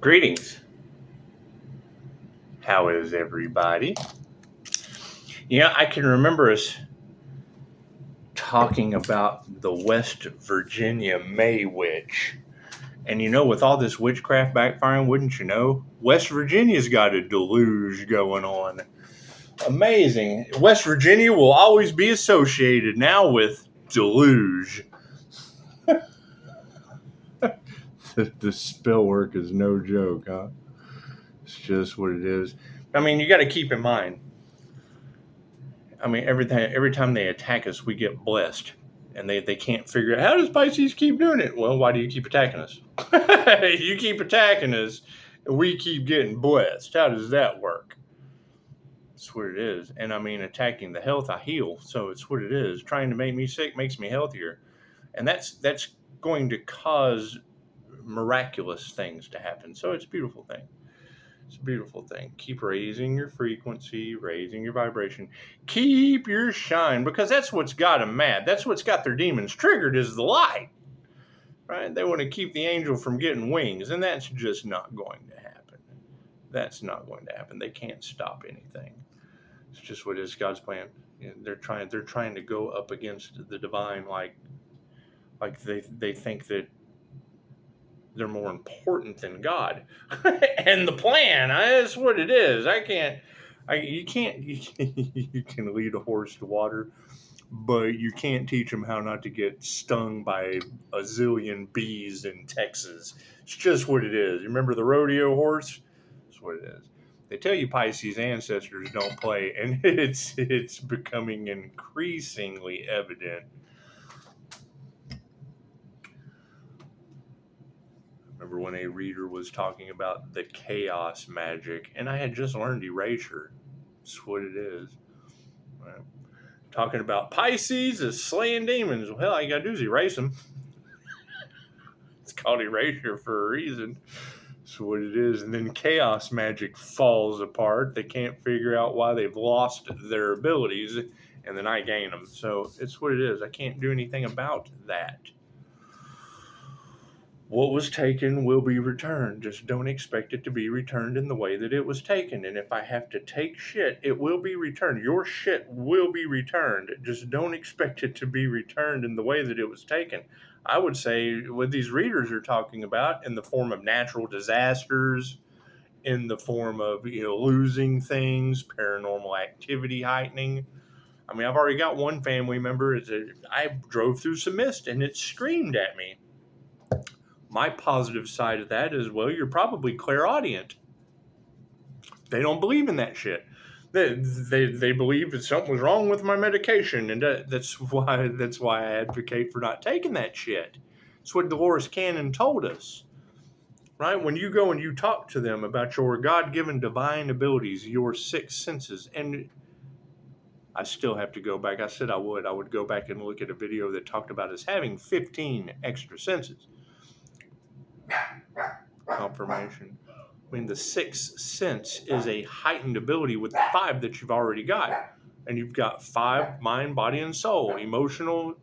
Greetings. How is everybody? I can remember us talking about the West Virginia May Witch. And with all this witchcraft backfiring, wouldn't you know, West Virginia's got a deluge going on. Amazing. West Virginia will always be associated now with deluge. The spell work is no joke, huh? It's just what it is. You got to keep in mind, every time they attack us, we get blessed. And they can't figure out, how does Pisces keep doing it? Well, why do you keep attacking us? You keep attacking us, and we keep getting blessed. How does that work? That's what it is. And attacking the health, I heal. So it's what it is. Trying to make me sick makes me healthier. And that's going to cause miraculous things to happen. So it's a beautiful thing. It's a beautiful thing. Keep raising your frequency, raising your vibration. Keep your shine, because that's what's got them mad. That's what's got their demons triggered, is the light. Right? They want to keep the angel from getting wings, and that's just not going to happen. That's not going to happen. They can't stop anything. It's just what is God's plan. They're trying to go up against the divine, like they think that they're more important than God. And the plan, that's what it is. You can lead a horse to water, but you can't teach them how not to get stung by a zillion bees in Texas. It's just what it is. You remember the rodeo horse? That's what it is. They tell you Pisces ancestors don't play, and it's becoming increasingly evident. Remember when a reader was talking about the chaos magic, and I had just learned erasure. That's what it is. Right. Talking about Pisces is slaying demons. Well, all you gotta do is erase them. It's called erasure for a reason. That's what it is. And then chaos magic falls apart. They can't figure out why they've lost their abilities, and then I gain them. So it's what it is. I can't do anything about that. What was taken will be returned. Just don't expect it to be returned in the way that it was taken. And if I have to take shit, it will be returned. Your shit will be returned. Just don't expect it to be returned in the way that it was taken. I would say what these readers are talking about, in the form of natural disasters, in the form of losing things, paranormal activity heightening. I've already got one family member. I drove through some mist and it screamed at me. My positive side of that is, well, you're probably clairaudient. They don't believe in that shit. They believe that something was wrong with my medication, and that's why I advocate for not taking that shit. It's what Dolores Cannon told us. Right? When you go and you talk to them about your God-given divine abilities, your sixth senses, and I still have to go back. I said I would go back and look at a video that talked about us having 15 extra senses. Confirmation. The sixth sense is a heightened ability with the 5 that you've already got. And you've got 5, mind, body, and soul. Emotional.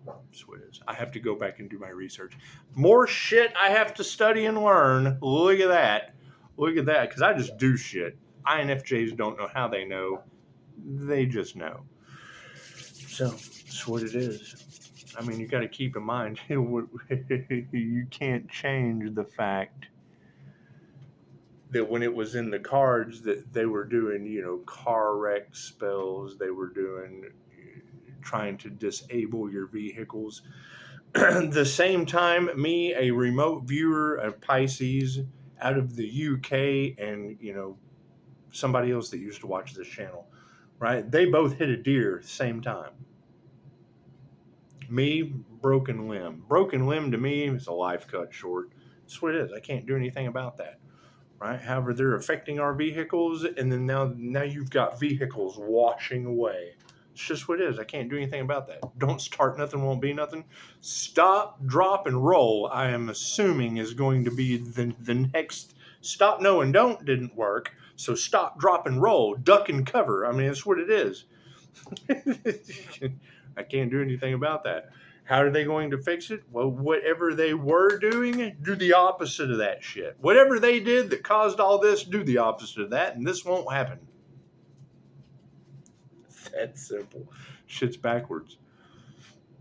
That's what it is. I have to go back and do my research. More shit I have to study and learn. Look at that. Because I just do shit. INFJs don't know how they know. They just know. So, that's what it is. You got to keep in mind, you can't change the fact that when it was in the cards that they were doing, car wreck spells, they were doing, trying to disable your vehicles. The same time, me, a remote viewer of Pisces out of the UK, and, somebody else that used to watch this channel, right? They both hit a deer at the same time. Me, broken limb. Broken limb to me is a life cut short. That's what it is. I can't do anything about that. Right? However, they're affecting our vehicles, and then now you've got vehicles washing away. It's just what it is. I can't do anything about that. Don't start nothing, won't be nothing. Stop, drop, and roll, I am assuming, is going to be the next. Stop, no, and don't didn't work. So stop, drop, and roll. Duck and cover. It's what it is. I can't do anything about that. How are they going to fix it? Well, whatever they were doing, do the opposite of that shit. Whatever they did that caused all this, do the opposite of that, and this won't happen. That's simple. Shit's backwards.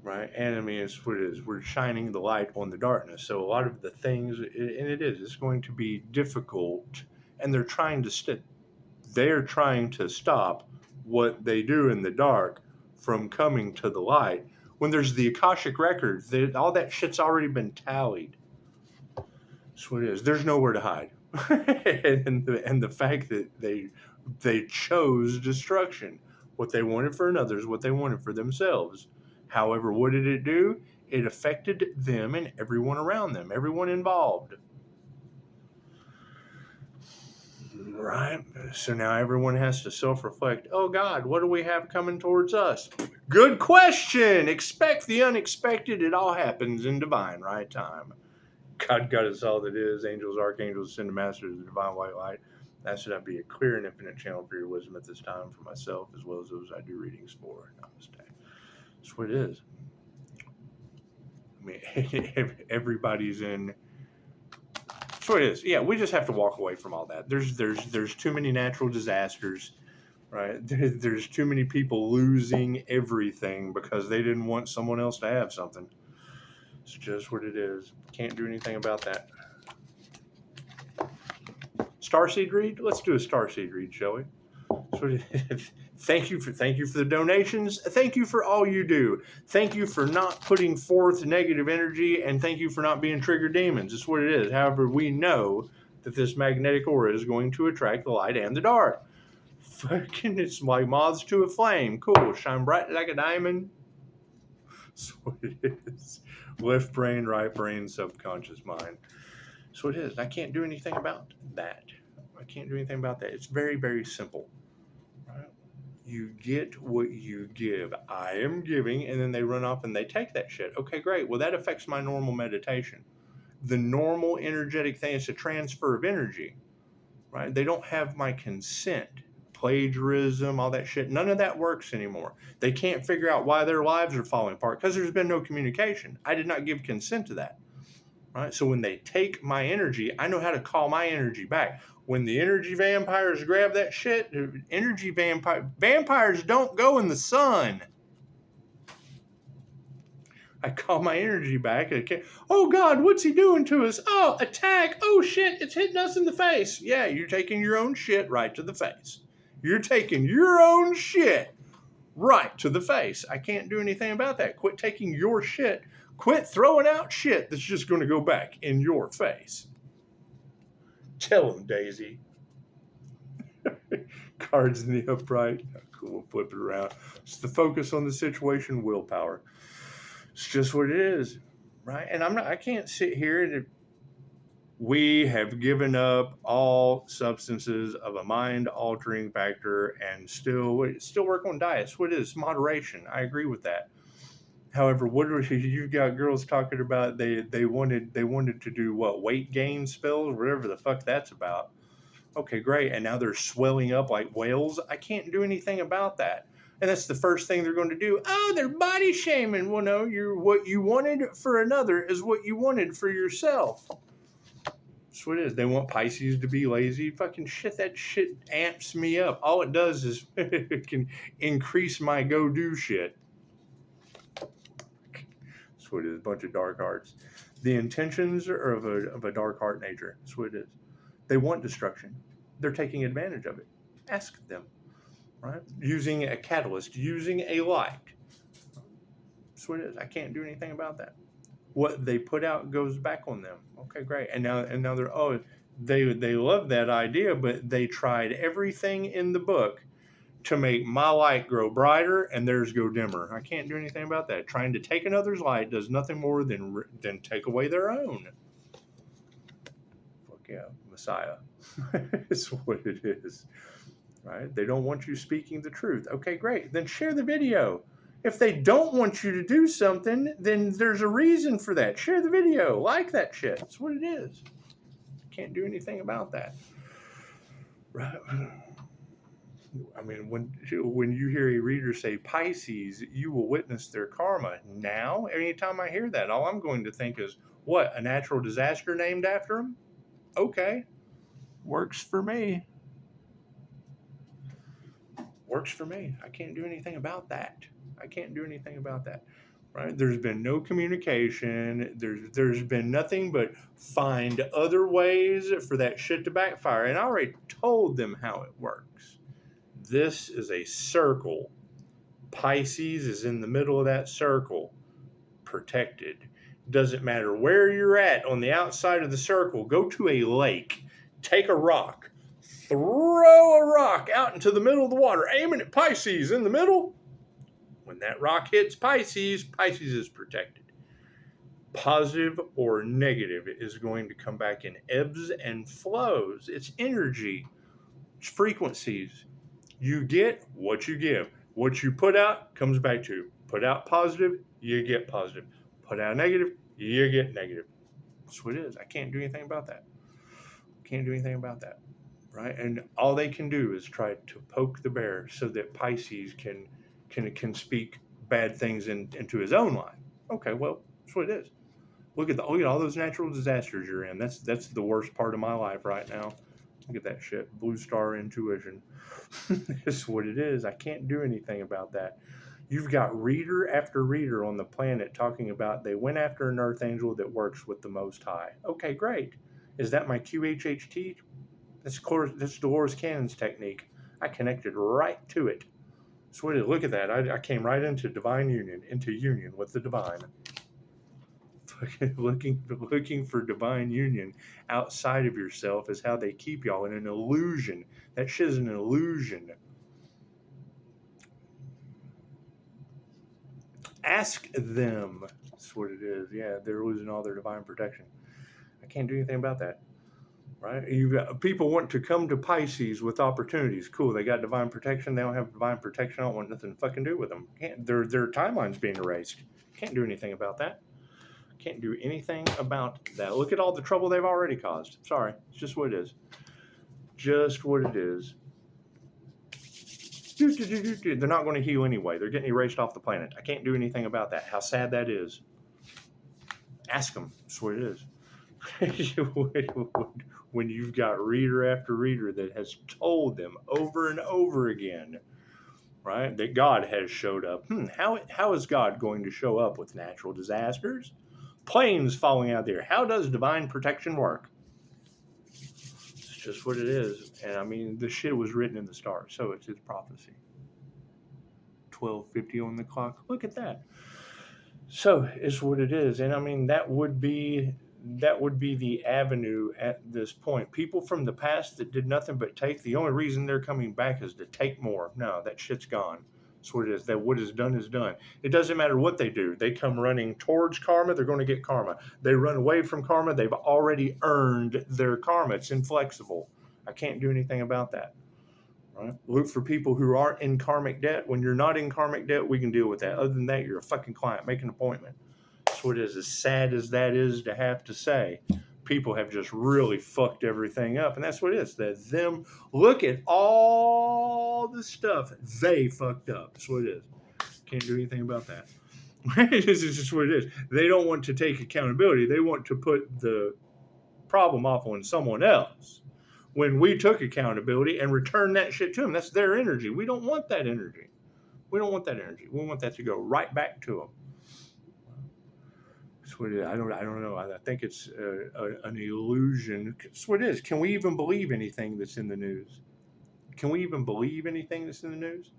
Right? And I mean, it's what it is. We're shining the light on the darkness. So a lot of the things, and it's going to be difficult, and they're trying to stop what they do in the dark from coming to the light. When there's the Akashic records, all that shit's already been tallied. That's what it is. There's nowhere to hide. and the fact that they chose destruction. What they wanted for another is what they wanted for themselves. However, what did it do? It affected them and everyone around them, everyone involved. Right? So now everyone has to self-reflect. Oh God, what do we have coming towards us? Good question. Expect the unexpected. It all happens in divine right time. God got us all that is. Angels, archangels, send the masters, the divine white light. That should I be a clear and infinite channel for your wisdom at this time for myself as well as those I do readings for. Namaste. That's what it is. I mean, everybody's in. That's what it is. Yeah, we just have to walk away from all that. There's too many natural disasters, right? There's too many people losing everything because they didn't want someone else to have something. It's just what it is. Can't do anything about that. Starseed read? Let's do a starseed read, shall we? That's what it is. Thank you for the donations. Thank you for all you do. Thank you for not putting forth negative energy, and thank you for not being trigger demons. That's what it is. However, we know that this magnetic aura is going to attract the light and the dark. Fucking, it's like moths to a flame. Cool. Shine bright like a diamond. That's what it is. Left brain, right brain, subconscious mind. That's what it is. I can't do anything about that. I can't do anything about that. It's very, very simple. Right? You get what you give. I am giving, and then they run off and they take that shit. Okay, great. Well, that affects my normal meditation. The normal energetic thing is a transfer of energy, right? They don't have my consent. Plagiarism, all that shit. None of that works anymore. They can't figure out why their lives are falling apart because there's been no communication. I did not give consent to that, right? So when they take my energy, I know how to call my energy back. When the energy vampires grab that shit, vampires don't go in the sun. I call my energy back. Oh God, what's he doing to us? Oh, attack. Oh shit, it's hitting us in the face. Yeah, you're taking your own shit right to the face. You're taking your own shit right to the face. I can't do anything about that. Quit taking your shit. Quit throwing out shit that's just going to go back in your face. Tell them, Daisy. Cards in the upright. Cool, we'll flip it around. It's the focus on the situation, willpower. It's just what it is, right? And I can't sit here and we have given up all substances of a mind-altering factor and still work on diets. What is moderation? I agree with that. However, you've got girls talking about they wanted to do what, weight gain spells, whatever the fuck that's about. Okay, great. And now they're swelling up like whales. I can't do anything about that. And that's the first thing they're going to do. Oh, they're body shaming. Well, no, what you wanted for another is what you wanted for yourself. That's what it is. They want Pisces to be lazy. Fucking shit, that shit amps me up. All it does is it can increase my go-do shit. That's what it is. A bunch of dark arts. The intentions are of a dark heart nature. That's what it is. They want destruction. They're taking advantage of it. Ask them. Right? Using a catalyst, using a light. That's what it is. I can't do anything about that. What they put out goes back on them. Okay, great. And now they're they love that idea, but they tried everything in the book to make my light grow brighter and theirs go dimmer. I can't do anything about that. Trying to take another's light does nothing more than take away their own. Fuck yeah, Messiah. It's what it is. Right? They don't want you speaking the truth. Okay, great. Then share the video. If they don't want you to do something, then there's a reason for that. Share the video. Like that shit. That's what it is. Can't do anything about that. Right? I mean, when you hear a reader say Pisces, you will witness their karma. Now, anytime I hear that, all I'm going to think is, what, a natural disaster named after them? Okay, works for me. Works for me. I can't do anything about that. I can't do anything about that. Right? There's been no communication. There's been nothing but find other ways for that shit to backfire. And I already told them how it works. This is a circle. Pisces is in the middle of that circle, protected. Doesn't matter where you're at on the outside of the circle. Go to a lake, take a rock, throw a rock out into the middle of the water, aiming at Pisces in the middle. When that rock hits Pisces, Pisces is protected. Positive or negative, it is going to come back in ebbs and flows. It's energy, it's frequencies. You get what you give. What you put out comes back to you. Put out positive, you get positive. Put out negative, you get negative. That's what it is. I can't do anything about that. Can't do anything about that. Right? And all they can do is try to poke the bear so that Pisces can speak bad things into his own life. Okay, well, that's what it is. Look at all those natural disasters you're in. That's the worst part of my life right now. Look at that shit. Blue star intuition. That's what it is. I can't do anything about that. You've got reader after reader on the planet talking about they went after an archangel that works with the Most High. Okay, great. Is that my QHHT? That's Dolores Cannon's technique. I connected right to it. So look at that. I came right into divine union, into union with the divine. Looking for divine union outside of yourself is how they keep y'all in an illusion. That shit is an illusion. Ask them. That's what it is. Yeah, they're losing all their divine protection. I can't do anything about that. Right? People want to come to Pisces with opportunities. Cool, they got divine protection. They don't have divine protection. I don't want nothing to fucking do with them. Their timeline's being erased. Can't do anything about that. Can't do anything about that. Look at all the trouble they've already caused. Sorry, it's just what it is. Just what it is. They're not going to heal anyway. They're getting erased off the planet. I can't do anything about that. How sad that is. Ask them. That's what it is. When you've got reader after reader that has told them over and over again, right, that God has showed up. How is God going to show up with natural disasters? Planes falling out there. How does divine protection work? It's just what it is. And I mean, the shit was written in the stars, so it's his prophecy. 12:50 on the clock. Look at that. So it's what it is. And I mean, that would be the avenue at this point. People from the past that did nothing but take, the only reason they're coming back is to take more. No, that shit's gone. That's what it is. That what is done is done. It doesn't matter what they do. They come running towards karma, they're going to get karma. They run away from karma, they've already earned their karma. It's inflexible. I can't do anything about that. Right? Look for people who aren't in karmic debt. When you're not in karmic debt, we can deal with that. Other than that, you're a fucking client. Make an appointment. That's what it is. As sad as that is to have to say, people have just really fucked everything up. And that's what it is. That them, look at all the stuff they fucked up. That's what it is. Can't do anything about that. This is just what it is. They don't want to take accountability. They want to put the problem off on someone else. When we took accountability and returned that shit to them, that's their energy. We don't want that energy. We don't want that energy. We want that to go right back to them. That's what it is. I don't know. I think it's an illusion. That's what it is. Can we even believe anything that's in the news? Can we even believe anything that's in the news?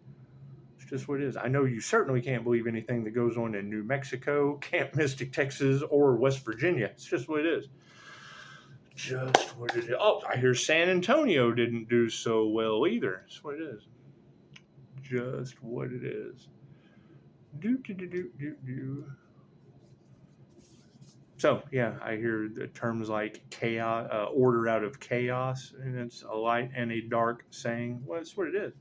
It's just what it is. I know you certainly can't believe anything that goes on in New Mexico, Camp Mystic, Texas, or West Virginia. It's just what it is. Just what it is. Oh, I hear San Antonio didn't do so well either. That's what it is. Just what it is. So, yeah, I hear the terms like chaos, order out of chaos, and it's a light and a dark saying. Well, that's what it is.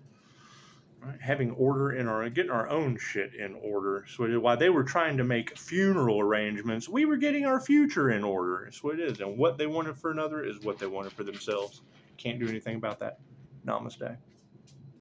Right? Having order in getting our own shit in order. So while they were trying to make funeral arrangements, we were getting our future in order. That's what it is. And what they wanted for another is what they wanted for themselves. Can't do anything about that. Namaste.